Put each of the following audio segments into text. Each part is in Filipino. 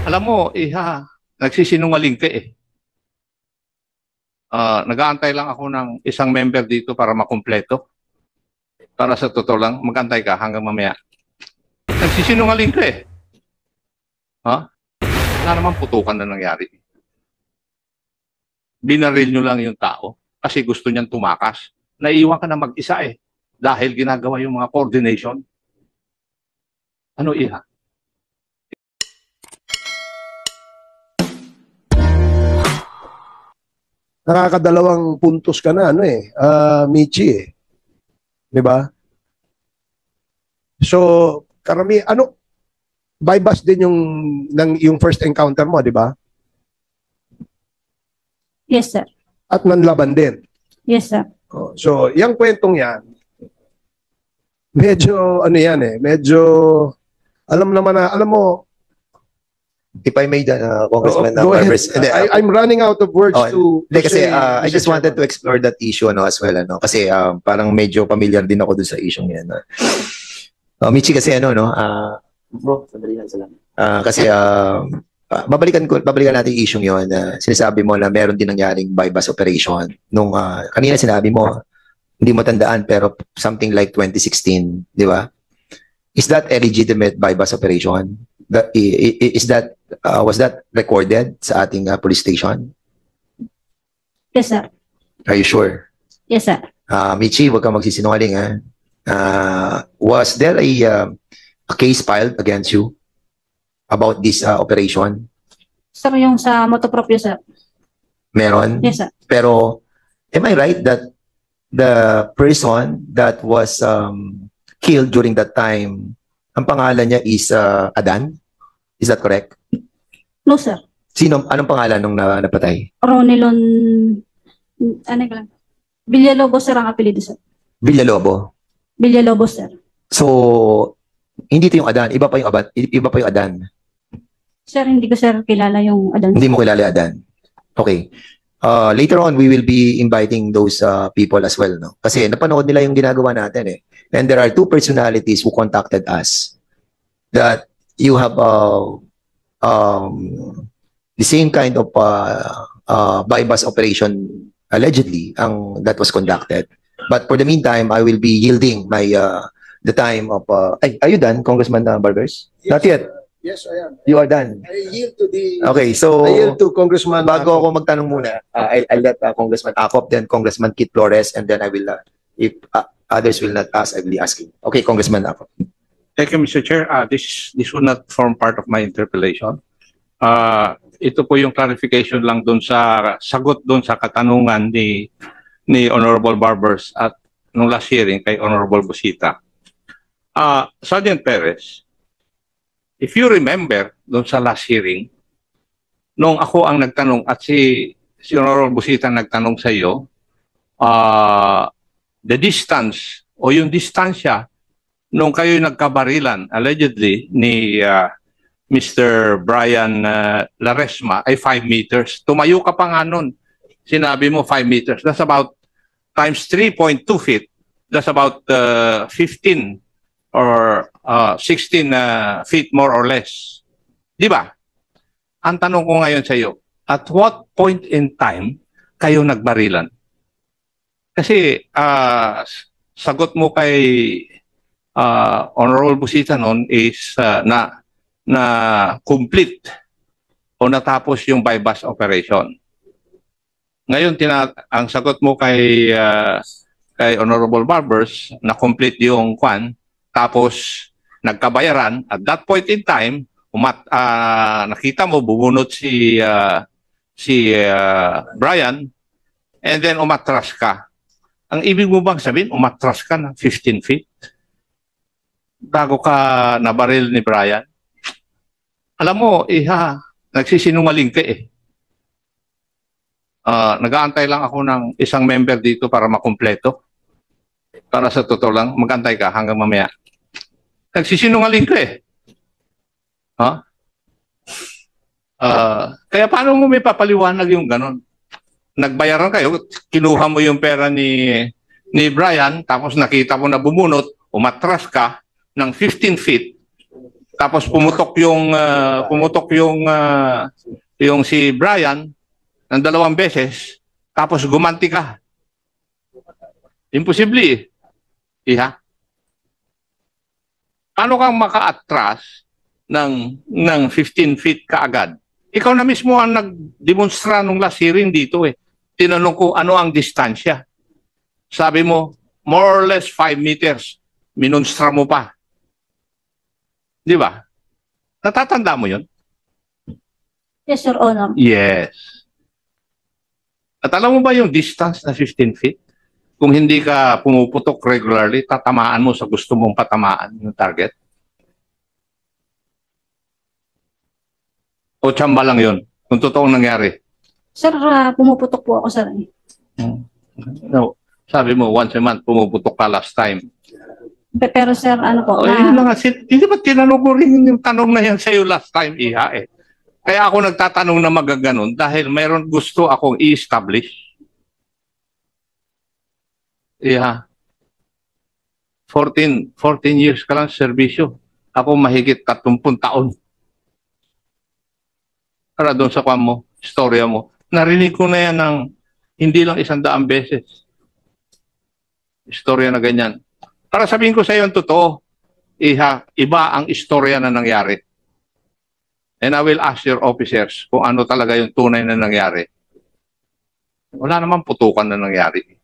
Alam mo, iha, nagsisinungaling ka eh. Nag-aantay lang ako ng isang member dito para makumpleto. Para sa totoo lang, mag-antay ka hanggang mamaya. Nagsisinungaling ka eh. Ha? Wala naman putukan na nangyari. Binaril nyo lang yung tao kasi gusto niyang tumakas. Naiiwan ka na mag-isa eh. Dahil ginagawa yung mga coordination. Ano iha? Nakakadalawang puntos ka na, Michi eh. Di ba? So, bypass din yung first encounter mo, di ba? Yes, sir. At nanlaban din. Yes, sir. So, yung kwentong yan, medyo, alam mo, If I may, Congressman go ahead. Barbers. I'm running out of words to kasi say, I just wanted to explore that issue as well. Kasi parang medyo familiar din ako dun sa issue yan. Michi, kasi bro, sandali lang sila. Kasi babalikan natin yung issue yun. Sinasabi mo na meron din nangyaring bypass operation. Nung kanina sinabi mo, hindi mo tandaan, pero something like 2016, di ba? Is that a legitimate bypass operation? Was that recorded sa ating police station? Yes, sir. Are you sure? Yes, sir. Michi, huwag kang magsisinungaling. Was there a case filed against you about this operation? Sir, yung sa motopropyo, sir. Meron? Yes, sir. Pero, am I right that the person that was killed during that time, ang pangalan niya is Adan? Is that correct? No, sir. Anong pangalan nung napatay? Ronelon, Villalobos, sir, ang apelido, sir. Villalobo. Villalobos, sir. So, hindi ito yung Adan. Iba pa yung Adan. Sir, hindi ko, sir, kilala yung Adan. Hindi mo kilala Adan. Okay. Later on, we will be inviting those people as well, no? Kasi napanood nila yung ginagawa natin eh. And there are two personalities who contacted us that you have the same kind of bypass operation allegedly that was conducted. But for the meantime, I will be yielding the time of are you done, Congressman Barbers? Yes, Not yet. Yes, I am. You are done. I yield to the... Okay, so... I yield to Congressman... Bago ako magtanong muna, I'll let Congressman Acop, then Congressman Kit Flores, and then I will, if others will not ask, I will be asking. Okay, Congressman Acop. Thank you, Mr. Chair. This will not form part of my interpellation. Ito po yung clarification lang doon sa sagot doon sa katanungan ni Honorable Barbers at nung last hearing kay Honorable Busita. Sergeant Perez, if you remember doon sa last hearing, nung ako ang nagtanong at si Honorable Busita nagtanong sa iyo, the distance o yung distansya nung kayo nagkabarilan allegedly ni Mr. Brian Laresma ay 5 meters. Tumayo ka pa nga nun. Sinabi mo 5 meters. That's about times 3.2 feet. That's about 15 or 16 feet more or less. Di ba? Ang tanong ko ngayon sa iyo, at what point in time kayo nagbarilan? Kasi sagot mo kay Honorable Busita noon is na complete o natapos yung bypass operation. Ngayon, ang sagot mo kay Honorable Barbers na complete yung tapos nagkabayaran. At that point in time, nakita mo, bumunot si Brian, and then umatras ka. Ang ibig mo bang sabihin, umatras ka ng 15 feet? Bago ka nabaril ni Brian? Alam mo, nagsisinungaling ka eh. Nag-aantay lang ako ng isang member dito para makumpleto. Para sa totoo lang, mag-antay ka hanggang mamaya. Nagsisinungaling ka eh. Kaya paano mo may papaliwanag yung ganon? Nagbayaran kayo, kinuha mo yung pera ni Brian, tapos nakita mo na bumunot, umatras ka ng 15 feet. Tapos yung si Brian ng 2 beses, tapos gumanti ka. Imposible eh. Iha. Paano kang maka-atras ng 15 feet kaagad? Ikaw na mismo ang nag-demonstra nung last hearing dito eh. Tinanong ko ano ang distansya. Sabi mo, more or less 5 meters. Minonstra mo pa. Di ba? Natatanda mo yun? Yes, Your Honor. Yes. At alam mo ba yung distance na 15 feet? Kung hindi ka pumuputok regularly, tatamaan mo sa gusto mong patamaan yung target? O tsamba lang yun? Kung totoong nangyari? Sir, pumuputok po ako, sir. No. Sabi mo, once a month, pumuputok ka last time. Pero sir, ano po, O, yun lang. Hindi ba tinanong ko rin yung tanong na yan sa'yo last time, Iha eh. Kaya ako nagtatanong na magaganon dahil mayroon gusto akong i-establish. Iha. 14 years ka lang sa serbisyo. Ako mahigit 30 taon. Para doon sa kwan mo, istorya mo. Narinig ko na yan ng hindi lang 100 beses. Istorya na ganyan. Para sabihin ko sa iyo ang totoo, Iha, iba ang istorya na nangyari. And I will ask your officers kung ano talaga yung tunay na nangyari. Wala namang putukan na nangyari.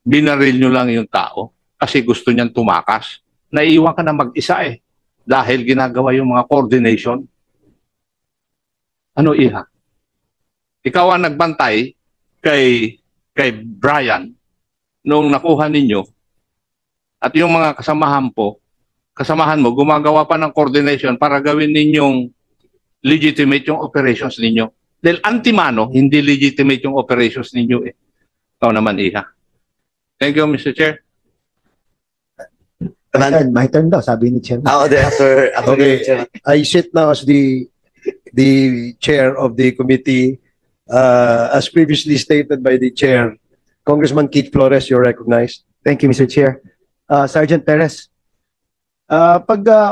Binaril nyo lang yung tao kasi gusto niyang tumakas. Naiiwan ka na mag-isa eh dahil ginagawa yung mga coordination. Ano, Iha? Ikaw ang nagbantay kay Brian nung nakuha ninyo at yung mga kasamahan mo, gumagawa pa ng coordination para gawin ninyong legitimate yung operations ninyo. Dahil antimano, hindi legitimate yung operations ninyo eh. Ikaw naman, Iha. Thank you, Mr. Chair. My turn daw, sabi ni Chairman. After Okay, I sit now as the chair of the committee. As previously stated by the chair, Congressman Keith Flores, you're recognized. Thank you, Mr. Chair. Sergeant Perez,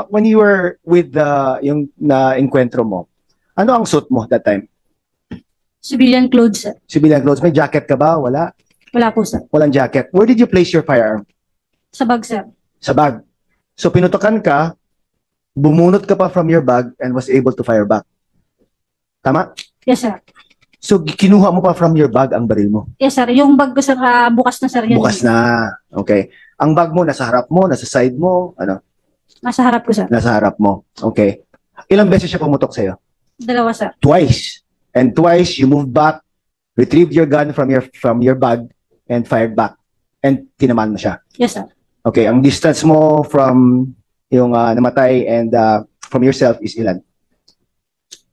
when you were with yung na-encuentro mo, ano ang suit mo that time? Civilian clothes, sir. Civilian clothes. May jacket ka ba? Wala? Wala po, sir. Walang jacket. Where did you place your firearm? Sa bag, sir. Sa bag. So pinutokan ka, bumunot ka pa from your bag and was able to fire back. Tama? Yes, sir. So kinuha mo pa from your bag ang baril mo? Yes, sir. Yung bag ko, sir, bukas na, sir. Yan. Bukas na. Okay. Ang bag mo, nasa harap mo, nasa side mo, ano? Nasa harap ko, sir. Nasa harap mo. Okay. Ilang beses siya pumutok sa'yo? 2, sir. Twice. And twice, you moved back, retrieved your gun from your bag, and fired back. And tinamaan mo siya. Yes, sir. Okay. Ang distance mo from yung namatay and from yourself is ilan?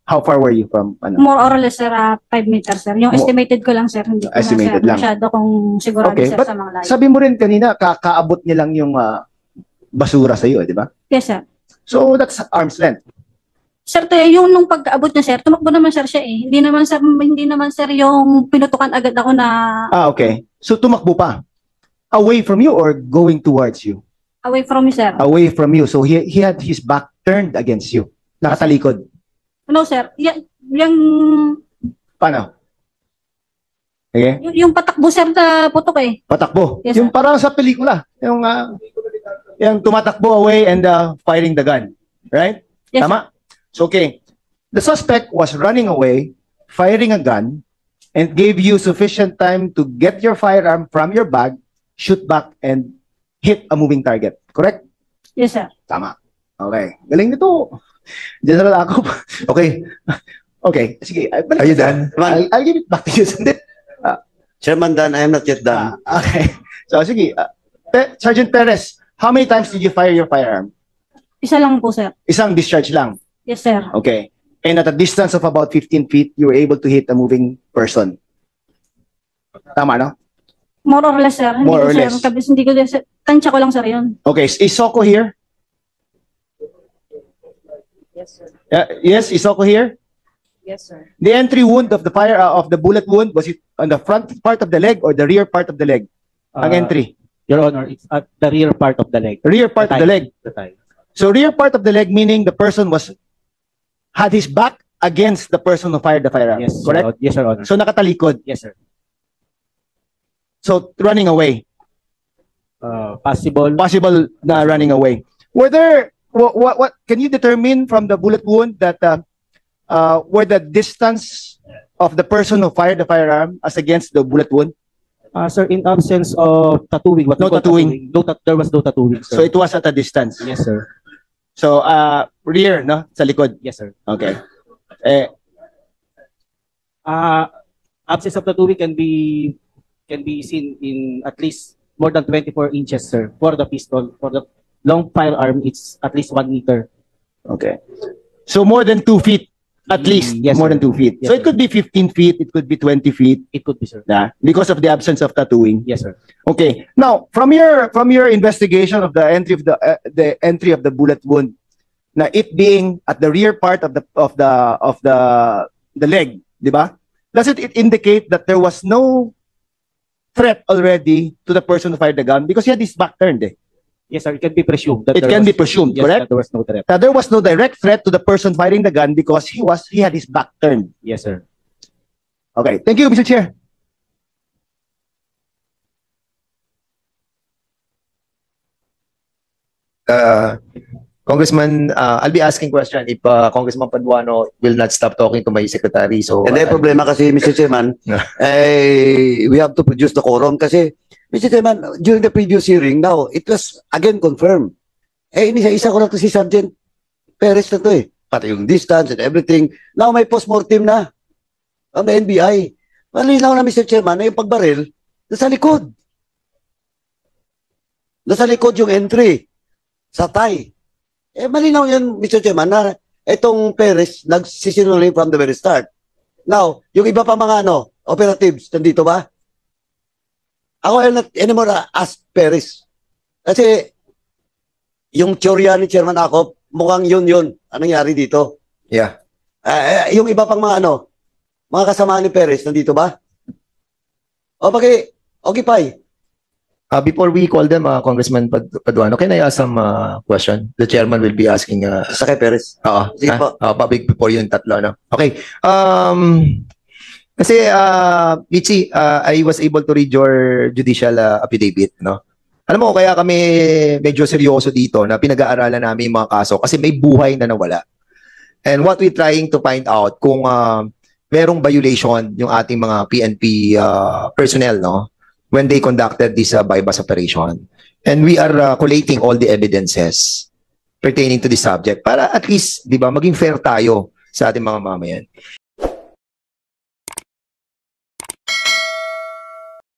How far were you from, ano? More or less, sir, 5 meters, sir. Yung More- estimated ko lang, sir. Hindi ko Estimated na, sir, lang. masyado kung sigurado, Okay, sir, but sa mga layo. Sabi mo rin kanina, kakaabot niya lang yung basura sa'yo, di ba? Yes, sir. So, that's arm's length. Sir, yung nung pagkaabot niya, sir, tumakbo naman, sir, siya eh. Hindi naman, sir, yung pinutukan agad ako na Okay. So, tumakbo pa. Away from you or going towards you? away from me, sir. Away from you. So, he had his back turned against you. Nakatalikod. No, sir. Yung Paano? Okay? yung patakbo, sir, na putok eh. Patakbo. Yes, Yung sir. parang sa pelikula. Yung tumatakbo away and firing the gun. Right? Yes, Tama? So, okay. The suspect was running away, firing a gun, and gave you sufficient time to get your firearm from your bag, shoot back, and hit a moving target. Correct? Yes, sir. Tama. Okay. Galing nito. General ako. Okay. Okay. Sige. Are you done? I'll give it back to you. Sandit. Chairman Dan, I am not yet done. Okay. So, sige. Sergeant Perez, how many times did you fire your firearm? Isa lang po, sir. Isang discharge lang. Yes, sir. Okay. And at a distance of about 15 feet, you were able to hit a moving person. Tama, no? More or less, sir. More or Hindi ko, less. Sir, hindi ko, sir. Tansya ko lang, sir, yun. Okay. Is Soko here? Yes, sir. Yes, is Soko here? Yes, sir. The entry wound of the of the bullet wound, was it on the front part of the leg or the rear part of the leg? Ang entry. Your Honor, it's at the rear part of the leg. Rear part of the leg. The thigh. So rear part of the leg, meaning the person had his back against the person who fired the firearm. Yes, Correct? Yes, Your Honor. So nakatalikod. Yes, sir. So running away. Possible. Possible na running away. Were there, what can you determine from the bullet wound that were the distance of the person who fired the firearm as against the bullet wound? Sir, in absence of tattooing, what we No call tattooing. there was no tattooing, sir. So it was at a distance. Yes, sir. So rear, no? Sa likod. Yes, sir. Okay. Absence of tattooing can be seen in at least more than 24 inches, sir. For the pistol, for the long firearm, it's at least 1 meter. Okay. So more than 2 feet, at least. Yes, more sir. than 2 feet. Yes, So it sir. could be 15 feet, it could be 20 feet, It could be, sir. because of the absence of tattooing. Yes, sir. Okay. Now, from your investigation of the entry of the bullet wound, na it being at the rear part of the leg, di ba? Does it indicate that there was no threat already to the person who fired the gun because he had his back turned? Eh? Yes, sir. It can be presumed. It can be presumed, yes, correct? that there was no threat. That there was no direct threat to the person firing the gun because he had his back turned. Yes, sir. Okay. Thank you, Mr. Chair. Congressman, I'll be asking question if Congressman Paduano will not stop talking to my secretary. So, Hindi, problema kasi, Mr. Chairman, we have to produce the quorum kasi, Mr. Chairman, during the previous hearing, now, it was again confirmed. Inisa-isa ko na to si Sergeant Perez na to eh. Pati yung distance and everything. Now, may post-mortem na ang NBI. Malinaw na, Mr. Chairman, na yung pagbaril, nasa likod. Nasa likod yung entry sa tie. Malinaw yan, Mr. Chairman, na itong Perez nagsisinungaling from the very start. Now, yung iba pa mga operatives, nandito ba? Ako ay not anymore ask Perez. Kasi, yung teorya ni Chairman ako, mukhang yun. Anong nangyari dito? yeah. Yung iba pang mga mga kasama ni Perez, nandito ba? Okay, Pai. Before we call them, Congressman Paduano, can I ask some question? The chairman will be asking. Sa kay Perez. Oo. Sige po. Before yung tatlo, no? Okay. Kasi, Michi, I was able to read your judicial affidavit, no? Alam mo, kaya kami medyo seryoso dito na pinag-aaralan namin yung mga kaso kasi may buhay na nawala. And what we're trying to find out kung merong violation yung ating mga PNP personnel, no? When they conducted this bypass operation. And we are collating all the evidences pertaining to this subject para at least, di ba, maging fair tayo sa ating mga mamayan.